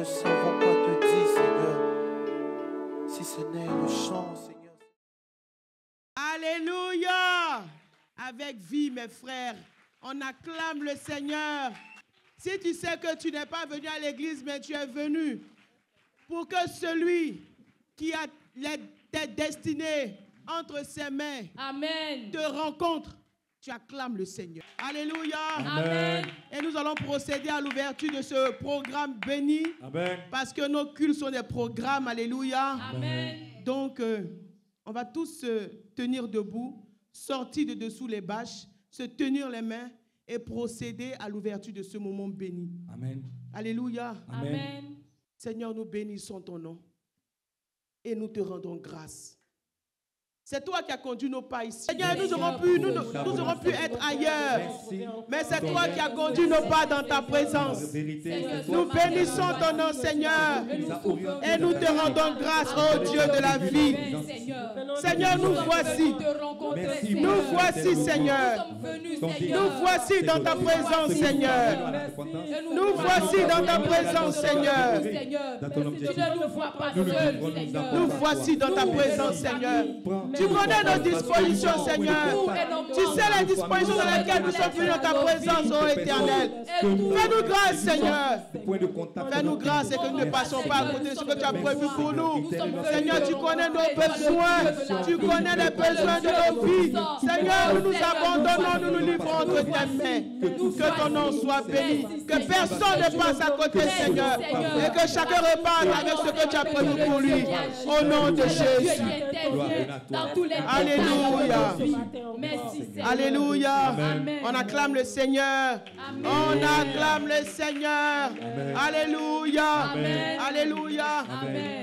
savons quoi te dire, Seigneur, si ce n'est le chant, Seigneur. Alléluia! Avec vie, mes frères, on acclame le Seigneur. Si tu sais que tu n'es pas venu à l'église, mais tu es venu pour que celui qui a tes destinées entre ses mains Amen. te rencontre, tu acclames le Seigneur. Alléluia. Amen. Et nous allons procéder à l'ouverture de ce programme béni. Amen. Parce que nos cultes sont des programmes. Alléluia. Amen. Donc, on va tous se tenir debout, sortir de dessous les bâches, se tenir les mains et procéder à l'ouverture de ce moment béni. Amen. Alléluia. Amen. Seigneur, nous bénissons ton nom et nous te rendons grâce. C'est toi qui as conduit nos pas ici. Seigneur, nous aurons pu être ailleurs. Mais c'est toi qui as conduit nos pas dans ta présence. Nous bénissons ton nom, Seigneur. Et nous te rendons grâce, ô Dieu de la vie. Seigneur, nous voici. Nous voici, Seigneur. Nous voici dans ta présence, Seigneur. Nous voici dans ta présence, Seigneur. Nous voici dans ta présence, Seigneur. Tu connais nos dispositions, Seigneur. Tu sais les dispositions dans lesquelles nous sommes venus dans ta présence, ô Éternel. Fais-nous grâce, Seigneur. Fais-nous grâce et que nous ne passons pas à côté de ce que tu as prévu pour nous. Seigneur, tu connais nos besoins. Tu connais les besoins de nos vies. Seigneur, nous nous abandonnons, nous nous livrons entre tes mains. Que ton nom soit béni. Que personne ne passe à côté, Seigneur. Et que chacun reparte avec ce que tu as prévu pour lui. Au nom de Jésus. Alléluia. Alléluia. On acclame le Seigneur. On acclame le Seigneur. Alléluia. Alléluia.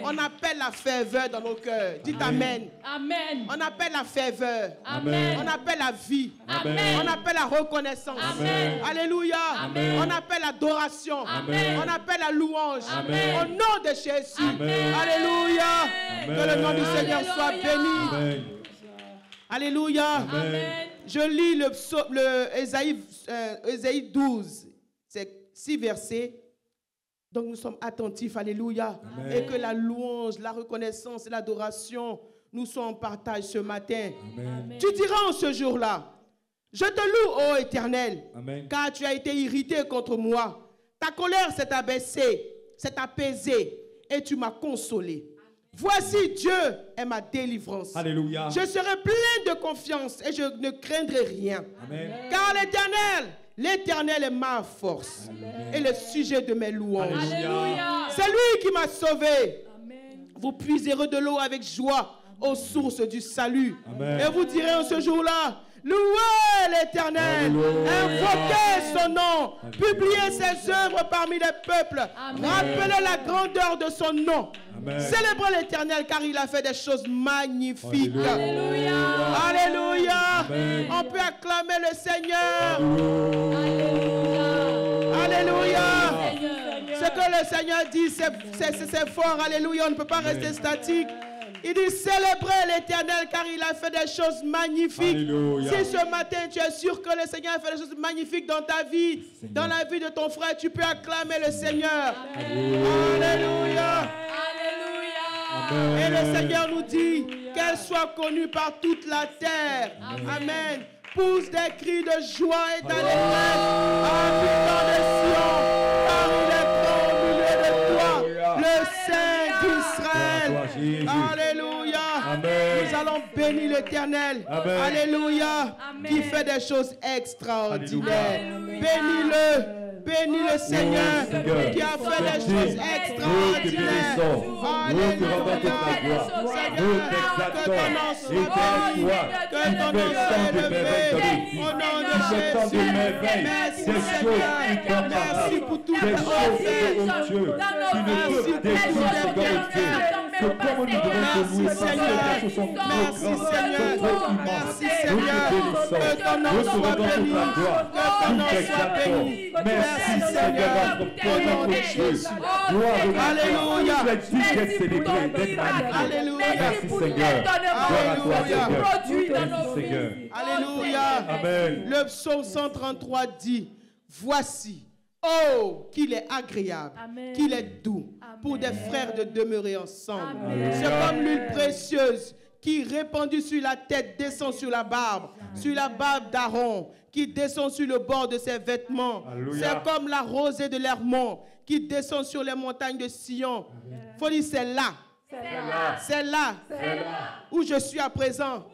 On appelle la ferveur dans nos cœurs. Dites Amen. Amen. On appelle la ferveur. Amen. On appelle la vie. Amen. On appelle la reconnaissance. Amen. Alléluia. Amen. On appelle l'adoration. Amen. On appelle la louange. Amen. Au nom de Jésus. Amen. Alléluia. Amen. Que le nom du Seigneur soit béni. Amen. Alléluia. Amen. Je lis Ésaïe 12. C'est 6 versets. Donc nous sommes attentifs. Alléluia. Amen. Et que la louange, la reconnaissance et l'adoration nous sont en partage ce matin. Amen. Tu diras en ce jour-là, je te loue, ô Éternel, Amen. car tu as été irrité contre moi. Ta colère s'est abaissée, s'est apaisée, et tu m'as consolé. Voici, Dieu est ma délivrance. Alléluia. Je serai plein de confiance et je ne craindrai rien. Amen. Car l'Éternel est ma force et le sujet de mes louanges. Alléluia. C'est lui qui m'a sauvé. Amen. Vous puiserez de l'eau avec joie aux sources du salut. Amen. Et vous direz en ce jour-là, louez l'Éternel, invoquez son nom, publiez ses œuvres parmi les peuples, Amen. rappelez la grandeur de son nom. Amen. Célébrez l'Éternel car il a fait des choses magnifiques. Alléluia. Alléluia. Amen. On peut acclamer le Seigneur. Alléluia. Alléluia. Ce que le Seigneur dit, c'est fort. Alléluia. On ne peut pas rester statique. Il dit célébrez l'Éternel car il a fait des choses magnifiques. Alléluia. Si ce matin tu es sûr que le Seigneur a fait des choses magnifiques dans ta vie, dans la vie de ton frère, tu peux acclamer le Seigneur. Alléluia. Alléluia. Et le Seigneur nous dit qu'elle soit connue par toute la terre. Amen. Pousse des cris de joie et d'allégresse, habitant de Sion, car il est grand au milieu de toi, le Saint d'Israël. Alléluia. Amen. Nous allons bénir l'Éternel. Amen. Alléluia. Amen. Qui fait des choses extraordinaires. Alléluia. Bénis-le. Bénis le Seigneur Seigneur. qui a fait des choses extraordinaires. Alléluia. Seigneur, que ton nom soit béni, que ton nom soit élevé. Au nom de Jésus. Merci Seigneur. Merci pour tout le monde. Merci pour tout Merci Seigneur. Merci Seigneur. Merci Seigneur. Que ton nom soit béni. Que ton nom soit béni. Merci Seigneur. Au nom de Jésus. Alléluia. Alléluia. Merci Seigneur. Alléluia. Amen. Le psaume 133 dit, voici, Oh, qu'il est agréable, Amen. qu'il est doux Amen. pour des frères de demeurer ensemble. Amen. C'est comme l'huile précieuse qui, répandue sur la tête, descend sur la barbe d'Aaron, qui descend sur le bord de ses vêtements. Alléluia. C'est comme la rosée de l'Hermon qui descend sur les montagnes de Sion. Il faut dire, c'est là. C'est là où je suis à présent.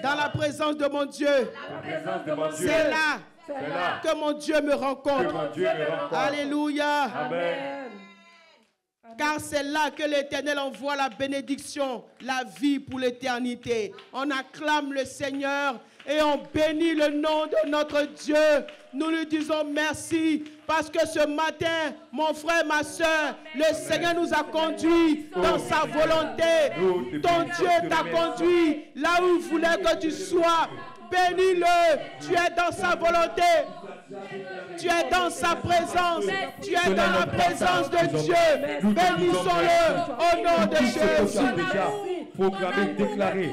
Dans la présence de mon Dieu. C'est là que mon Dieu me rencontre. Alléluia. Amen. Car c'est là que l'Éternel envoie la bénédiction, la vie pour l'éternité. On acclame le Seigneur et on bénit le nom de notre Dieu. Nous lui disons merci parce que ce matin, mon frère, ma soeur, le Seigneur nous a conduits dans sa volonté. Ton Dieu t'a conduit là où il voulait que tu sois. Bénis-le. Tu es dans sa volonté. Tu es dans sa présence. Tu es dans la présence de Dieu. Bénissons-le au nom de Jésus. Proclamer, déclarer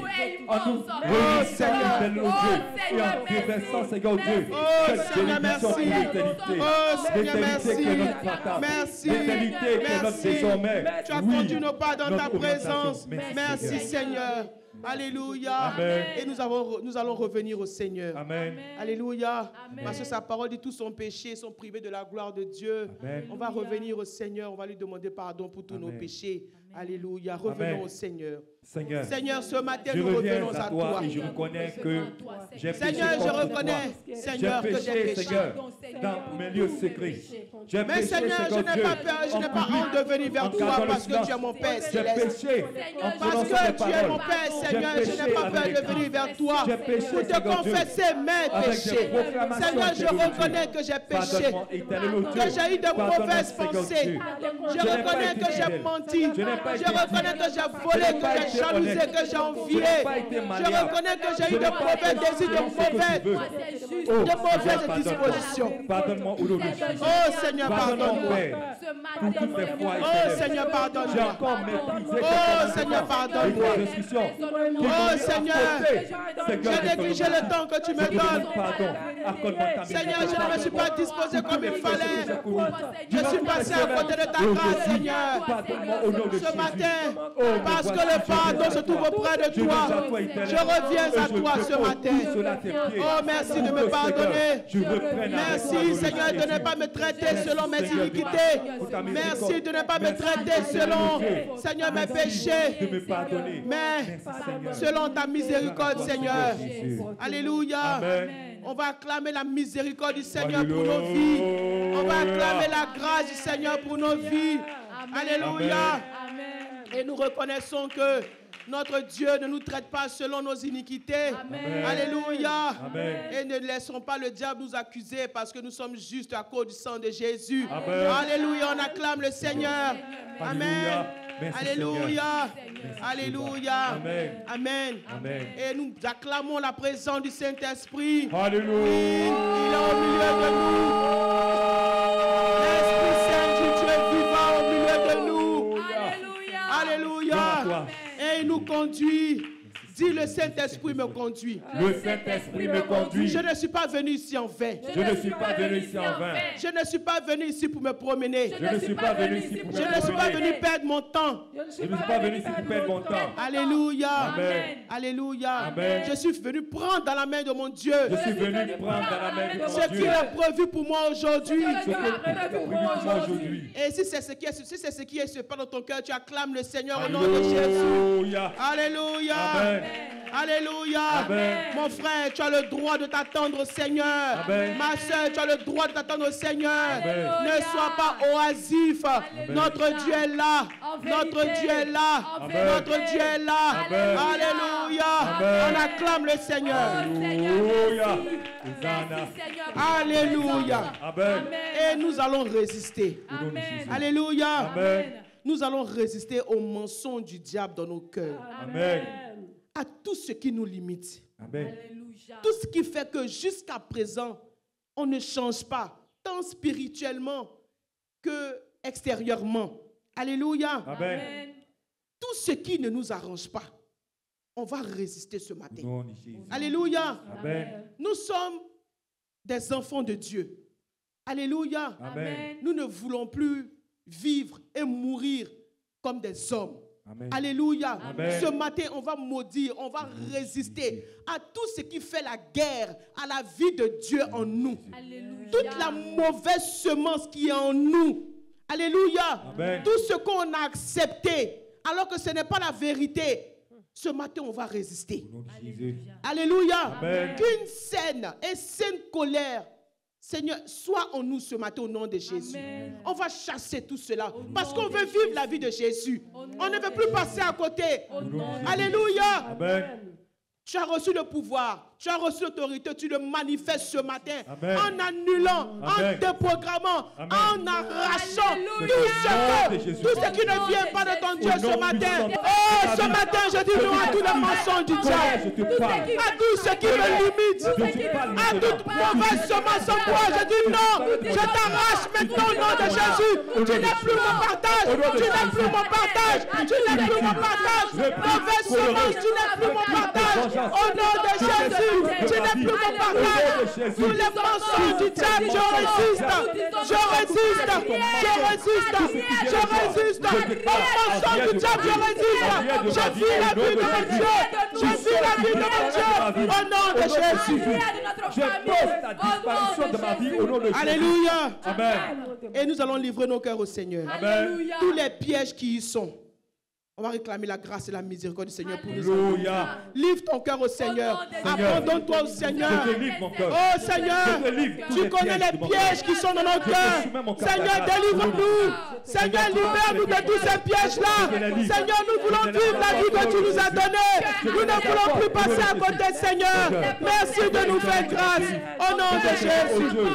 en nous réunissant de nos dieux et en déversant, Seigneur Dieu, cette bénédiction pour l'éternité. L'éternité qui est notre partage. Merci. L'éternité qui est notre désormais. Tu as Oui, conduit nos pas dans ta notre présence. augmentation. Merci Seigneur. Alléluia. Amen. Et nous allons revenir au Seigneur. Amen. Alléluia. Amen. Parce que sa parole dit tous son péché sont privés de la gloire de Dieu. Amen. On va revenir au Seigneur. On va lui demander pardon pour tous nos Amen. péchés. Alléluia. Revenons Amen. au Seigneur. Seigneur, Seigneur, ce matin, je nous reviens revenons à à toi toi. et je reconnais que j'ai péché Seigneur, je contre toi. reconnais, Seigneur, que j'ai péché. Seigneur, dans mes lieux secrets. J'ai Mais péché, Seigneur, je n'ai Dieu, pas peur, je n'ai en pas public, honte de venir vers en toi gardant le parce que silence. tu es mon Père J'ai céleste. péché en Parce prononçant que des tu es mon paroles. Père, Seigneur, J'ai je péché n'ai pas peur avec de venir vers toi J'ai péché, pour te Seigneur Dieu, confesser mes avec des péchés. proclamations, Seigneur, je Seigneur Dieu. reconnais que j'ai péché, Pardonne-moi, éternel Dieu. que j'ai eu de Pardonne-moi, mauvaises Seigneur pensées. Dieu. Je n'ai pas reconnais été que j'ai fidèle. menti. Je n'ai pas Je été reconnais que j'ai volé, Je n'ai pas que j'ai été jalousé, honnête. que j'ai envié. Je n'ai pas été Je malléable. reconnais que j'ai Je eu de n'ai pas mauvais été désirs, de selon ce que tu veux. mauvaises, Oh, de mauvaises pardonne-moi. dispositions. Pardonne-moi au nom de Jésus. Oh Seigneur, Pardonne-moi, pardonne-moi. Père, pour toutes les fois Oh éternelles. Seigneur, J'ai pardonne-moi. encore méprisé Oh Seigneur, pardonne-moi. les discussions. Oh Seigneur, j'ai négligé le temps que tu me donnes. Pardon, accorde-moi ta Seigneur, je ne me suis pas disposé comme il fallait. Je Je suis passé à côté de ta grâce, Seigneur. Pardonne-moi au nom de Ce Jésus. matin, parce que le pardon se trouve auprès de toi, je reviens à toi ce matin. Oh, merci de me pardonner. Merci, Seigneur, de ne pas me traiter selon mes iniquités. Merci de ne pas me traiter selon, Seigneur, mes péchés, de me pardonner. mais Merci, Seigneur. selon ta miséricorde, Seigneur. Alléluia. Amen. On va acclamer la miséricorde du Seigneur pour nos vies. On va acclamer la grâce du Seigneur pour nos vies. Alléluia. Et nous reconnaissons que notre Dieu ne nous traite pas selon nos iniquités. Alléluia. Amen. Et ne laissons pas le diable nous accuser parce que nous sommes justes à cause du sang de Jésus. Amen. Alléluia. On acclame le Seigneur. Amen. Alléluia. Merci, Alléluia. Merci, Alléluia. Amen. Amen. Amen. Et nous acclamons la présence du Saint-Esprit. Alléluia. Il est au milieu de nous. L'Esprit Saint du Dieu vivant au milieu de nous. Alléluia. Gloire. Et il nous conduit. Dis, le Saint-Esprit me conduit. Le Saint-Esprit me conduit. Je ne suis pas venu ici en vain. Je ne suis pas venu ici en vain. Je ne suis pas venu ici pour me promener. Je ne suis pas venu ici pour me Je ne suis pas promener. venu perdre mon temps. Je ne suis pas venu ici pour perdre mon temps. Alléluia. Amen. Alléluia. Amen. Je suis venu prendre dans la main de mon Dieu Je suis venu prendre dans la main de ce mon qu'il Dieu. a prévu pour moi aujourd'hui. Ce que tu as prévu pour moi aujourd'hui. Et si c'est ce qui est se passe dans ton cœur, tu acclames le Seigneur au nom de Jésus. Alléluia. Alléluia. Amen. Alléluia. Amen. Mon frère, tu as le droit de t'attendre au Seigneur. Amen. Ma soeur, tu as le droit de t'attendre au Seigneur. Amen. Ne sois pas oisif. Notre Dieu est là. Notre Dieu est là. Amen. Notre Dieu est là. Amen. Alléluia. Amen. On acclame le Seigneur. Alléluia. Hosanna. Alléluia. Amen. Et nous allons résister. Au nom de Jésus. Alléluia. Amen. Nous allons résister aux mensonges du diable dans nos cœurs. Amen. À tout ce qui nous limite. Amen. Tout ce qui fait que jusqu'à présent, on ne change pas, tant spirituellement que extérieurement. Alléluia. Amen. Tout ce qui ne nous arrange pas, on va résister ce matin. Au nom de Jésus. Alléluia. Amen. Nous sommes des enfants de Dieu. Alléluia. Amen. Nous ne voulons plus vivre et mourir comme des hommes. Amen. Alléluia. Amen. Ce matin, on va maudire, on va résister à tout ce qui fait la guerre à la vie de Dieu en nous. Alléluia. Toute la mauvaise semence qui est en nous. Alléluia. Amen. Tout ce qu'on a accepté, alors que ce n'est pas la vérité. Ce matin, on va résister. Au nom de Jésus. Alléluia. Amen. Qu'une saine colère, Seigneur, soit en nous ce matin au nom de Jésus. Amen. On va chasser tout cela parce nom qu'on de veut vivre la vie de Jésus. Au nom On ne veut de plus passer à côté. Au nom de Alléluia. Amen. Tu as reçu le pouvoir, tu as reçu l'autorité, tu le manifestes ce matin. Amen. En annulant, en Amen. déprogrammant, Amen. en arrachant Alléluia. tout ce qui ne vient pas de ton Dieu ce matin. Oh, ce matin, je dis non à tous les mensonges du diable, Je te parle. à tout ce qui me limite, à toute mauvaise semence en moi. Je dis non, je t'arrache maintenant au nom de Jésus. Tu n'es plus mon partage, tu n'es plus mon partage, tu n'es plus mon partage. Mauvaise semence, tu n'es plus mon partage. Au nom de Jésus, tu n'es plus mon partage. Tous les mensonges du diable, je résiste. Je résiste. Je résiste. Je résiste. Aux mensonges du diable, je résiste. Je vis la vie de mon Dieu. Je vis la vie de mon Dieu. Au nom de Jésus. Je pose la disparition de ma vie au nom de Jésus. Alléluia. Amen. Et nous allons livrer nos cœurs au Seigneur. Amen. Tous les pièges qui y sont. On va réclamer la grâce et la miséricorde du Seigneur pour nous. Alléluia. Livre ton cœur au Seigneur. Seigneur. Abandonne-toi au Seigneur. Je te livre mon cœur. Oh Seigneur, Je te livre tous tu les connais pièges les de mon pièges cœur. qui sont dans nos Je te cœurs. soumets mon cœur à Seigneur, ta grâce. délivre-nous. Seigneur, libère-nous de tous ces pièges-là. Seigneur, nous voulons vivre la vie que tu nous as donnée. Nous ne voulons plus passer à côté, Seigneur. Merci de nous faire grâce. Au nom de Jésus.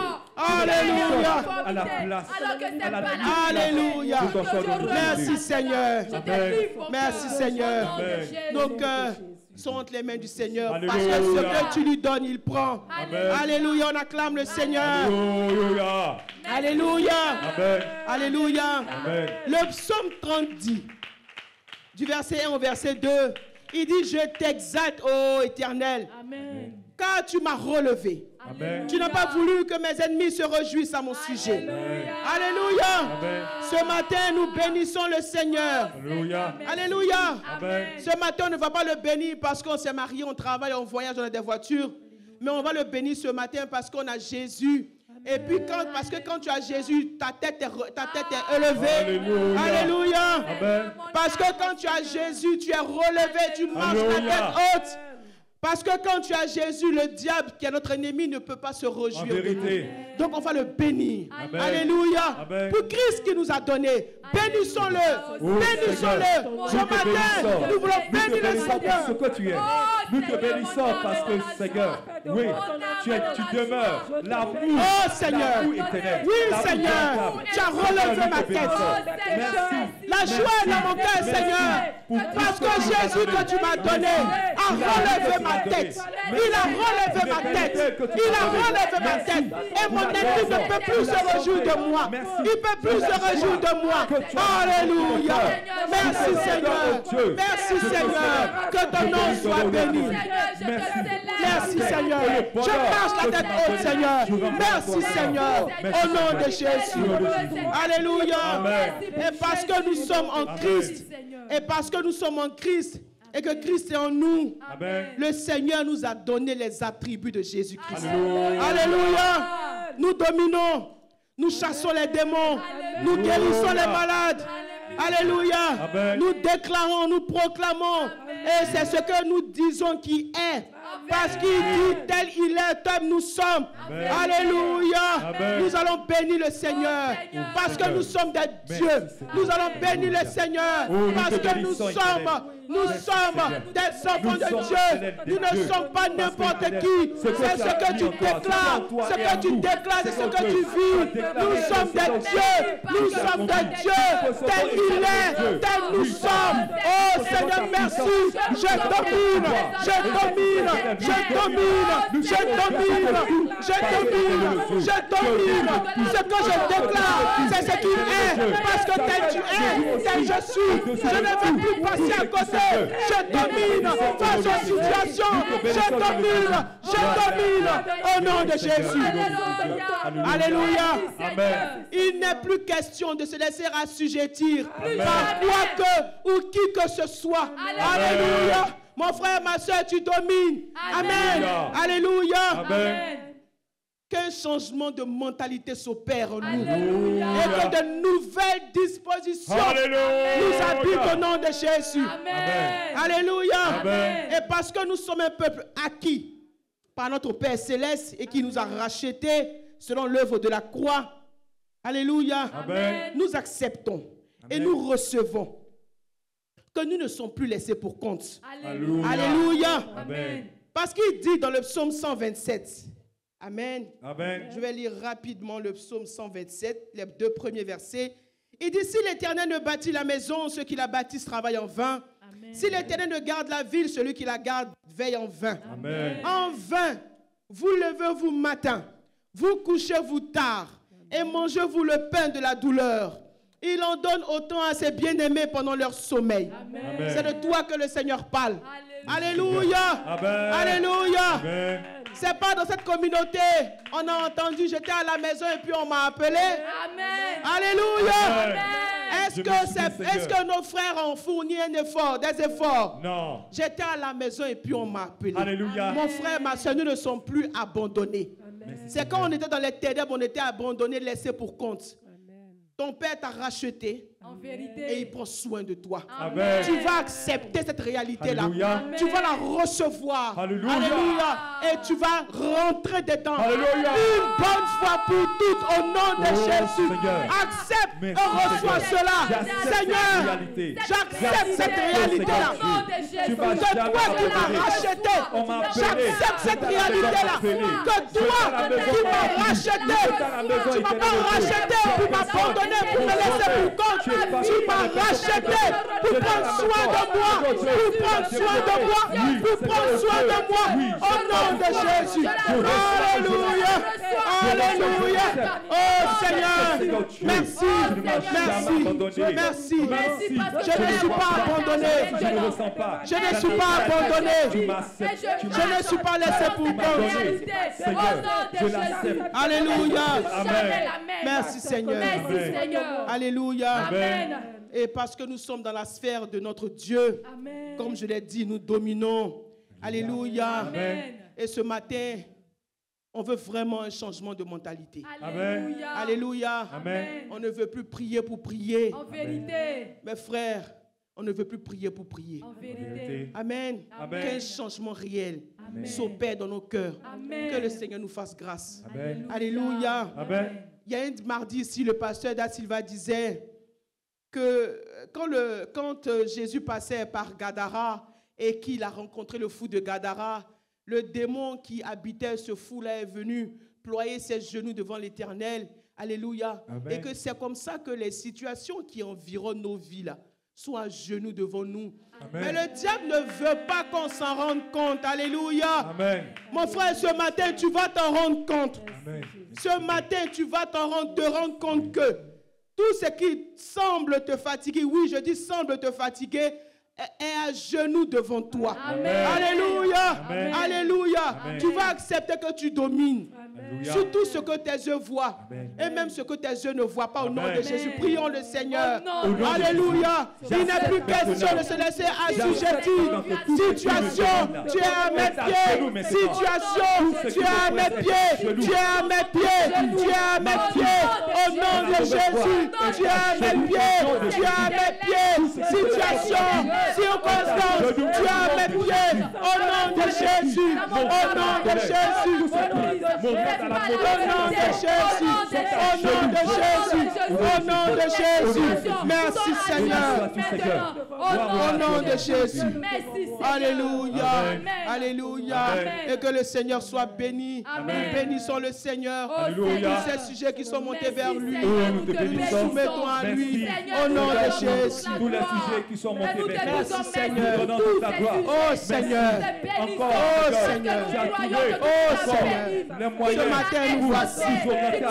Alléluia. À la place. À la limite. Alléluia. De ton sang de Merci Jésus. Seigneur. Amen. Merci Seigneur. Amen. Nos cœurs sont entre les mains du Seigneur. Parce que Alléluia. ce que tu lui donnes, il prend. Amen. Alléluia. On acclame le Seigneur. Alléluia. Alléluia. Amen. Alléluia. Amen. Le psaume 30 dit, du verset 1 au verset 2, il dit, je t'exalte, ô Éternel, Amen. car tu m'as relevé. Amen. Tu n'as pas voulu que mes ennemis se réjouissent à mon sujet. Alléluia. Amen. Ce matin, nous bénissons le Seigneur. Alléluia. Alléluia. Amen. Ce matin, on ne va pas le bénir parce qu'on s'est marié, on travaille, on voyage, on a des voitures. Mais on va le bénir ce matin parce qu'on a Jésus. Et puis, parce que quand tu as Jésus, ta tête est élevée. Alléluia. Alléluia. Amen. Parce que quand tu as Jésus, tu es relevé, tu marches la Alléluia. tête haute. Parce que quand tu as Jésus, le diable, qui est notre ennemi, ne peut pas se En réjouir. vérité. Donc on va le bénir. Amen. Alléluia. Amen. Pour Christ qui nous a donné. Bénissons-le. Oh, Bénissons-le. Seigneur. Ce matin, nous voulons Nous te bénir le bénissons pour Seigneur. ce que tu es. Nous te bénissons parce que, Seigneur, oui, tu demeures l'amour. Oh Seigneur. L'amour éternel. Oui L'amour Seigneur. véritable. Tu as relevé ma Nous te bénissons. tête. Merci. La joie est dans mon cœur, Seigneur. Parce que Jésus que tu m'as donné a relevé ma tête. Il a relevé ma tête. Il a relevé ma tête. Et mon ennemi ne peut plus se réjouir de moi. Il ne peut plus se réjouir de moi. Alléluia. Merci Seigneur. Merci Seigneur. Que ton nom soit béni. Merci Seigneur. Je marche la tête haute, Seigneur. Merci Seigneur. Au nom de Jésus. Alléluia. Et parce que nous sommes en Christ, et parce que nous sommes en Christ, et que Christ est en nous, Amen. le Seigneur nous a donné les attributs de Jésus-Christ. Alléluia. Alléluia. Nous dominons, nous chassons les démons, nous guérissons les malades. Alléluia. Amen. Nous déclarons, nous proclamons. Et c'est ce que nous disons qui est. Parce qu'il dit tel il est, tel nous sommes. Amen. Alléluia. Amen. Nous allons bénir le Seigneur. Parce que nous sommes des dieux. Nous allons bénir le Seigneur. nous Parce te que nous bénissons, sommes des enfants de Dieu. Nous ne sommes pas n'importe qui. C'est ce que tu déclares. Ce que tu déclares, c'est ce que tu vis. Nous sommes des dieux. Nous sommes des dieux. Tel il est, tel nous sommes. Oh Seigneur, merci. Je domine. Je domine. je domine, je domine, je domine, je domine. Ce que je déclare, c'est ce qui est, parce que tel tu es, tel je suis. Je ne veux plus passer à côté. Je domine face aux situations. Je domine au nom de Jésus. Alléluia. Amen. Il n'est plus question de se laisser assujettir par quoi que ou qui que ce soit. Alléluia. Mon frère, ma soeur, tu domines. Amen. Alléluia. Amen. Qu'un changement de mentalité s'opère en nous. Et que de nouvelles dispositions nous habitent au nom de Jésus. Amen. Alléluia. Amen. Et parce que nous sommes un peuple acquis par notre Père Céleste et qui nous a rachetés selon l'œuvre de la croix. Alléluia. Amen. Nous acceptons et nous recevons que nous ne sommes plus laissés pour compte. Alléluia. Alléluia. Amen. Parce qu'il dit dans le psaume 127, Amen. Amen. Je vais lire rapidement le psaume 127, les 2 premiers versets. Il dit, si l'Éternel ne bâtit la maison, ceux qui la bâtissent travaillent en vain. Amen. Si l'Éternel ne garde la ville, celui qui la garde veille en vain. Amen. En vain, vous levez-vous matin, vous couchez-vous tard, et mangez-vous le pain de la douleur. Il en donne autant à ses bien-aimés pendant leur sommeil. Amen. C'est de toi que le Seigneur parle. Alléluia. Alléluia. Amen. Alléluia. Amen. C'est pas dans cette communauté. On a entendu, j'étais à la maison et puis on m'a appelé. Amen. Alléluia. Amen. Est-ce Je que, me suis dit, est-ce Seigneur. que nos frères ont fourni un effort, des efforts? Non. J'étais à la maison et puis on m'a appelé. Alléluia. Mon frère, ma soeur, nous ne sommes plus abandonnés. C'est quand on était dans les ténèbres, on était abandonnés, laissés pour compte. Ton Père t'a racheté En et il vérité. prend soin de toi. Amen. Tu vas accepter cette réalité-là. Alléluia. Tu vas la recevoir. Alléluia. Et tu vas rentrer dedans. Alléluia. Une bonne fois pour toutes au nom de Oh, Jésus. Seigneur. Accepte Merci, et reçois Seigneur. cela. J'accepte cette Seigneur, réalité. j'accepte cette Seigneur. réalité-là. Au nom de Jésus. Tu m'as Que toi jamais qui m'as abandonné. racheté, On m'a appelé. j'accepte cette réalité-là. appelé. Que toi qui m'as racheté, tu ne m'as pas racheté pour m'abandonner, pour me laisser pour compte. Tu m'as racheté pour prendre soin de moi, pour prendre soin de moi, pour prendre soin de moi. Au nom de Jésus. Alléluia. Alléluia. Oh Seigneur, merci, merci, merci. Je ne suis pas abandonné. Je ne ressens pas. Je ne suis pas abandonné. Tu m'acceptes. Je ne suis pas laissé pour compte. Seigneur, je l'accepte. Alléluia. Amen. Merci Seigneur. Merci Seigneur. Alléluia. Amen. Et parce que nous sommes dans la sphère de notre Dieu, Amen. comme je l'ai dit, nous dominons. Alléluia. Amen. Et ce matin, on veut vraiment un changement de mentalité. Alléluia. Alléluia. Amen. On ne veut plus prier pour prier. En vérité. Mes frères, on ne veut plus prier pour prier. En vérité. Amen. Amen. Qu'un changement réel Amen. s'opère dans nos cœurs. Amen. Que le Seigneur nous fasse grâce. Amen. Alléluia. Amen. Il y a un mardi ici, le pasteur Da Silva disait que quand Jésus passait par Gadara et qu'il a rencontré le fou de Gadara, le démon qui habitait ce fou-là est venu ployer ses genoux devant l'Éternel. Alléluia. Amen. Et que c'est comme ça que les situations qui environnent nos vies là, soient à genoux devant nous. Amen. Mais le diable ne veut pas qu'on s'en rende compte. Alléluia. Amen. Mon frère, ce matin, tu vas t'en rendre compte. Amen. Ce matin, tu vas te rendre compte que tout ce qui semble te fatiguer, oui, je dis semble te fatiguer, est à genoux devant toi. Amen. Alléluia. Amen. Alléluia. Amen. Tu vas accepter que tu domines. Alléluia. Sur tout ce que tes yeux voient. Amen. Et même ce que tes yeux ne voient pas au nom Amen. de Jésus. Prions le Seigneur. Au nom de Alléluia. Jésus. Il n'est plus question de se laisser assujettir. Situation, tu es à mes pieds. Situation, tu es à mes pieds. Tu es à mes pieds. Tu es à mes pieds. Au nom de Jésus, tu es à mes pieds. Tu es à mes pieds. Situation, circonstance, tu es à mes pieds. Au nom de Jésus. Au nom de Jésus. Au nom de Jésus. Merci Seigneur. Au nom de Jésus. Alléluia. Alléluia. Et que le Seigneur soit béni. Amen. Bénissons le Seigneur. Alléluia. Tous ces sujets qui sont montés vers lui. Seigneur. Seigneur, nous te que nous bénissons. soumettons à lui. Merci. Au nom de Jésus. Tous les sujets qui sont montés maintenant. Merci, Seigneur. Nous donnons ta gloire. Oh Seigneur. Encore, Oh Seigneur, Seigneur. tu as trouvé Oh Seigneur. les moyens. Ce matin nous voici.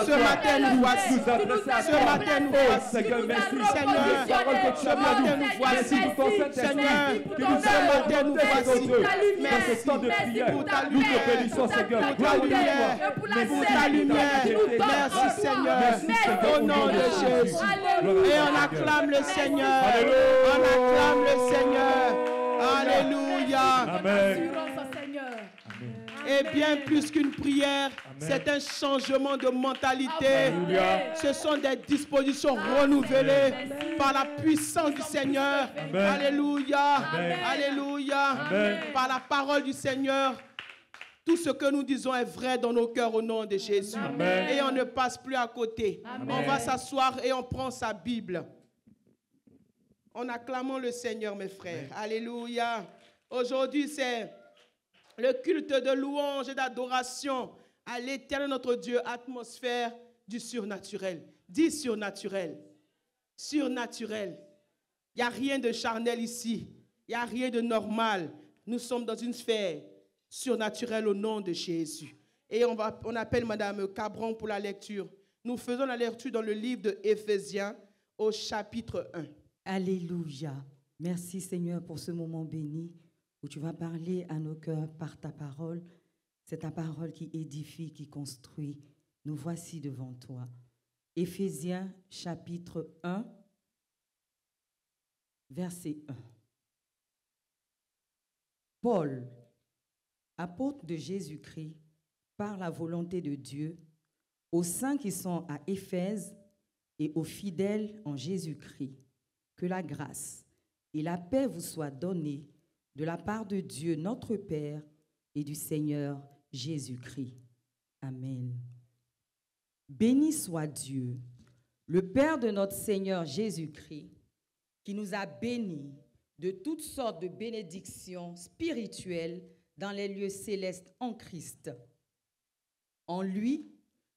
Ce matin nous voici. Ce matin nous voici. Seigneur, merci. Seigneur, ce matin nous voici. Seigneur, ce matin nous voici. Merci temps de prière. pour ta Nous te lumière. bénissons, Seigneur. Pour ta Gloire à lumière. toi. Pour ta lumière. Merci Seigneur. Au nom de Jésus. Et on acclame le Seigneur. On acclame le Seigneur. Alléluia. Amen. Et bien plus qu'une prière, c'est un changement de mentalité. Alléluia. Ce sont des dispositions renouvelées par la puissance du Seigneur. Amen. Alléluia. Amen. Alléluia. Amen. Par la parole du Seigneur, tout ce que nous disons est vrai dans nos cœurs au nom de Jésus. Amen. Et on ne passe plus à côté. Amen. On va s'asseoir et on prend sa Bible. En acclamant le Seigneur, mes frères. Alléluia. Aujourd'hui, c'est le culte de louange et d'adoration à l'Éternel notre Dieu, atmosphère du surnaturel. Dis surnaturel. Surnaturel. Il n'y a rien de charnel ici. Il n'y a rien de normal. Nous sommes dans une sphère surnaturelle au nom de Jésus. Et on appelle Madame Cabron pour la lecture. Nous faisons la lecture dans le livre de Éphésiens au chapitre 1. Alléluia. Merci Seigneur pour ce moment béni où tu vas parler à nos cœurs par ta parole. C'est ta parole qui édifie, qui construit. Nous voici devant toi. Éphésiens chapitre 1, verset 1. Paul, apôtre de Jésus-Christ, par la volonté de Dieu, aux saints qui sont à Éphèse et aux fidèles en Jésus-Christ, que la grâce et la paix vous soient données de la part de Dieu notre Père et du Seigneur Jésus-Christ. Amen. Béni soit Dieu, le Père de notre Seigneur Jésus-Christ, qui nous a bénis de toutes sortes de bénédictions spirituelles dans les lieux célestes en Christ. En lui,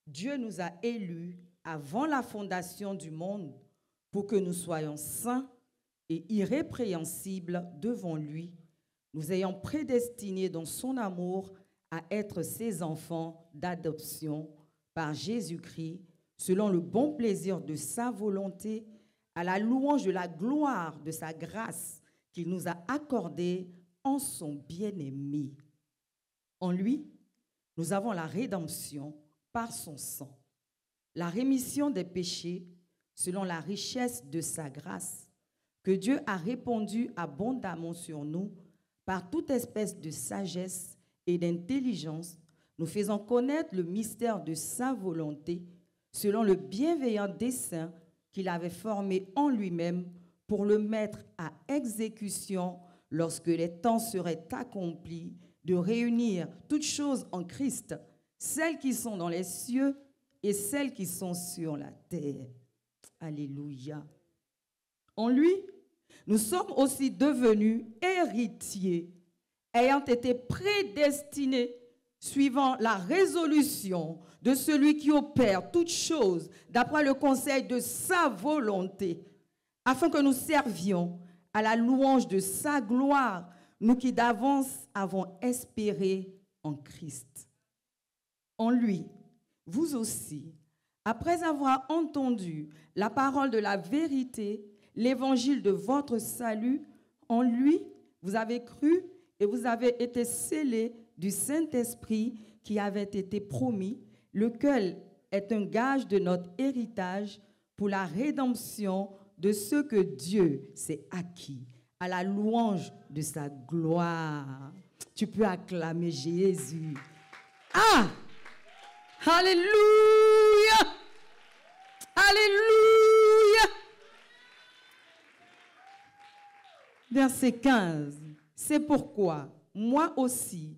Dieu nous a élus avant la fondation du monde pour que nous soyons saints et irrépréhensibles devant lui, nous ayant prédestinés dans son amour à être ses enfants d'adoption par Jésus-Christ, selon le bon plaisir de sa volonté, à la louange de la gloire de sa grâce qu'il nous a accordée en son bien-aimé. En lui, nous avons la rédemption par son sang, la rémission des péchés selon la richesse de sa grâce, que Dieu a répandue abondamment sur nous par toute espèce de sagesse et d'intelligence, nous faisant connaître le mystère de sa volonté, selon le bienveillant dessein qu'il avait formé en lui-même pour le mettre à exécution lorsque les temps seraient accomplis, de réunir toutes choses en Christ, celles qui sont dans les cieux et celles qui sont sur la terre. Alléluia. En lui, nous sommes aussi devenus héritiers, ayant été prédestinés, suivant la résolution de celui qui opère toutes choses d'après le conseil de sa volonté, afin que nous servions à la louange de sa gloire, nous qui d'avance avons espéré en Christ. En lui, vous aussi, après avoir entendu la parole de la vérité, l'évangile de votre salut, en lui, vous avez cru et vous avez été scellés du Saint-Esprit qui avait été promis, lequel est un gage de notre héritage pour la rédemption de ce que Dieu s'est acquis, à la louange de sa gloire. Tu peux acclamer Jésus. Ah! Alléluia! Alléluia! Verset 15. C'est pourquoi, moi aussi,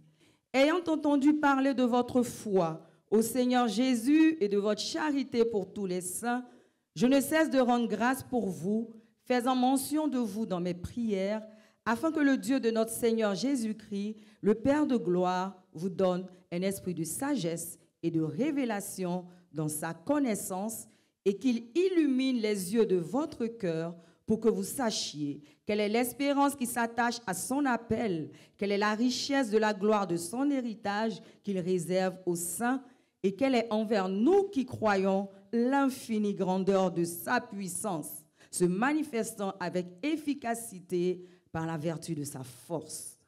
ayant entendu parler de votre foi au Seigneur Jésus et de votre charité pour tous les saints, je ne cesse de rendre grâce pour vous, faisant mention de vous dans mes prières, afin que le Dieu de notre Seigneur Jésus-Christ, le Père de gloire, vous donne un esprit de sagesse et de révélation dans sa connaissance, et qu'il illumine les yeux de votre cœur pour que vous sachiez quelle est l'espérance qui s'attache à son appel, quelle est la richesse de la gloire de son héritage qu'il réserve aux saints et quelle est envers nous qui croyons l'infinie grandeur de sa puissance, se manifestant avec efficacité par la vertu de sa force.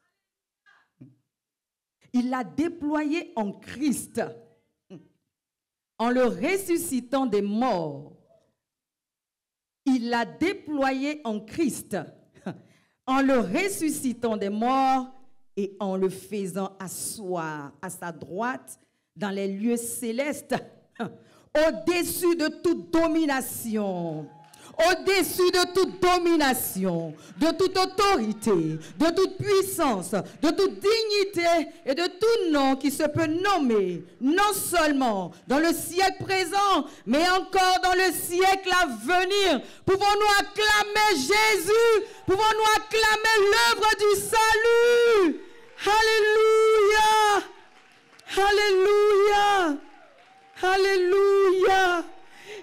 Il l'a déployé en Christ, en le ressuscitant des morts. Il l'a déployé en Christ, en le ressuscitant des morts et en le faisant asseoir à sa droite dans les lieux célestes, au-dessus de toute domination, au-dessus de toute domination, de toute autorité, de toute puissance, de toute dignité et de tout nom qui se peut nommer, non seulement dans le siècle présent, mais encore dans le siècle à venir. Pouvons-nous acclamer Jésus? Pouvons-nous acclamer l'œuvre du salut? Alléluia! Alléluia! Alléluia!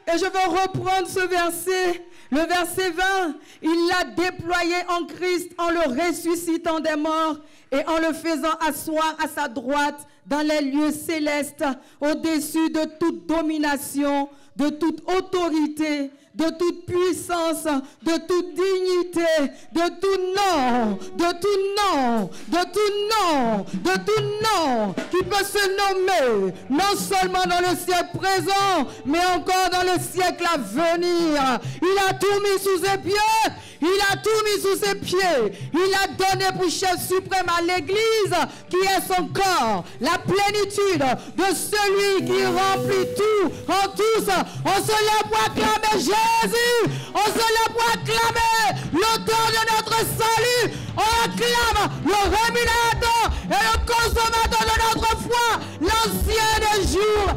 Et je veux reprendre ce verset, le verset 20. Il l'a déployé en Christ en le ressuscitant des morts et en le faisant asseoir à sa droite dans les lieux célestes, au-dessus de toute domination, de toute autorité, de toute puissance, de toute dignité, de tout nom, de tout nom, de tout nom, de tout nom qui peut se nommer, non seulement dans le siècle présent, mais encore dans le siècle à venir. Il a tout mis sous ses pieds. Il a tout mis sous ses pieds. Il a donné pour chef suprême à l'Église, qui est son corps, la plénitude de celui qui remplit tout en tous. On se lève pour acclamer Jésus. On se lève pour acclamer l'auteur de notre salut. On acclame le rémunérateur et le consommateur de notre foi, l'ancien des jours.